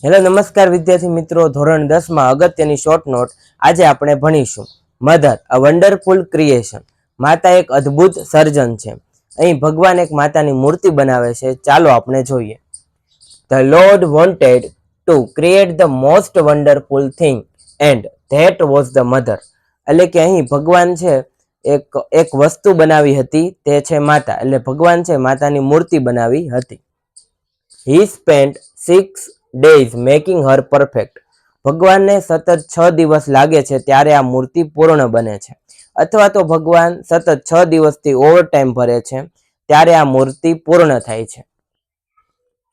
Hello નમસ્કાર વિદ્યાર્થી મિત્રો, ધોરણ 10 માં અગત્યની શોર્ટ નોટ આજે આપણે ભણીશું. Mother a wonderful creation. માતા એક અદ્ભુત સર્જન છે. અહીં ભગવાન એક માતાની મૂર્તિ બનાવે છે. ચાલો આપણે જોઈએ. The lord wanted to create the most wonderful thing and that was the mother. એટલે કે અહીં ભગવાન છે એક વસ્તુ બનાવી હતી, તે છે માતા. એટલે ભગવાન છે માતાની મૂર્તિ બનાવી હતી. હી સ્પેન્ટ 6 days મેકિંગ હર પરફેક્ટ. ભગવાનને સતત 6 દિવસ લાગે છે ત્યારે આ મૂર્તિ પૂર્ણ બને છે. અથવા તો ભગવાન સતત 6 દિવસથી ઓવરટાઈમ ભરે છે ત્યારે આ મૂર્તિ પૂર્ણ થાય છે.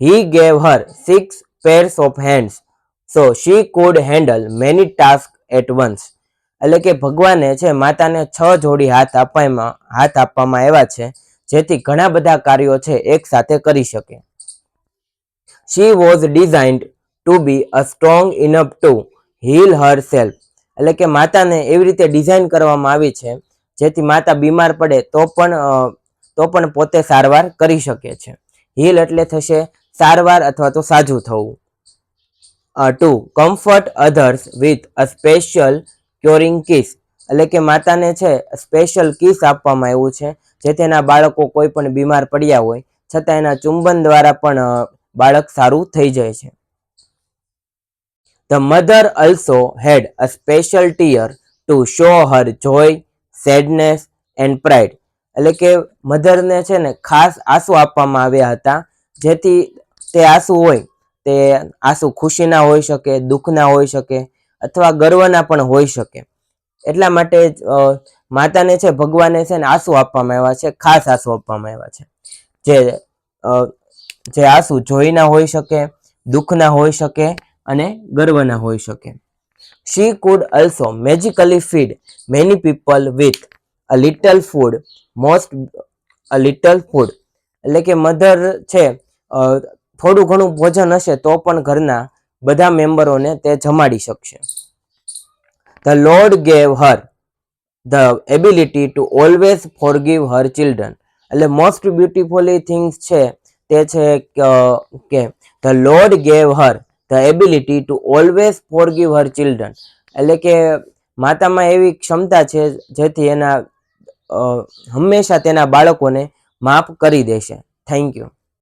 He gave her 6 pairs of hands so she could handle many task at once. એટલે કે ભગવાને છે માતાને 6 જોડી હાથ આપવામાં આવ્યા છે, જેથી ઘણા બધા કાર્યો છે એક સાથે કરી શકે. She was designed to be a strong enough to heal herself. એટલે કે માતાને એવી રીતે ડિઝાઇન કરવામાં આવી છે જેથી માતા બીમાર પડે તો પણ પોતે સારવાર કરી શકે છે. હીલ એટલે થશે સારવાર અથવા તો સાજું થવું. To comfort others with a special curing kiss. એટલે કે માતાને છે સ્પેશિયલ કિસ આપવામાં આવ્યું છે જેથી એના બાળકો કોઈ પણ બીમાર પડ્યા હોય છતાં એના ચુંબન દ્વારા પણ બાળક સારું થઈ જાય છે. The mother also had a special tear to show her joy, sadness and pride. એટલે કે મધરને છે ને ખાસ આંસુ આપવામાં આવ્યા હતા, જેથી તે આંસુ હોય તે આંસુ ખુશીના હોઈ શકે, દુઃખના હોઈ શકે અથવા ગર્વના પણ હોઈ શકે. એટલા માટે માતાને છે ભગવાને છે ને આંસુ આપવામાં આવ્યા છે, ખાસ આંસુ આપવામાં આવ્યા છે, જે આંસુ જોઈના હોઈ શકે, દુઃખના હોઈ શકે અને ગર્વના હોઈ શકે. She could also magically feed many people with a little food એટલે કે મધર છે થોડું ઘણું ભોજન હશે તો પણ ઘરના બધા મેમ્બરોને તે જમાડી શકશે. The lord gave Har the ability to always forgive Har children. એટલે મોસ્ટ બ્યુટીફુલી થિંગ્સ છે તે છે કે the lord gave Har the ability to always forgive Har children. એટલે કે માતામાં એવી ક્ષમતા છે જેથી હંમેશા તેના બાળકોને માફ કરી દેશે. Thank you.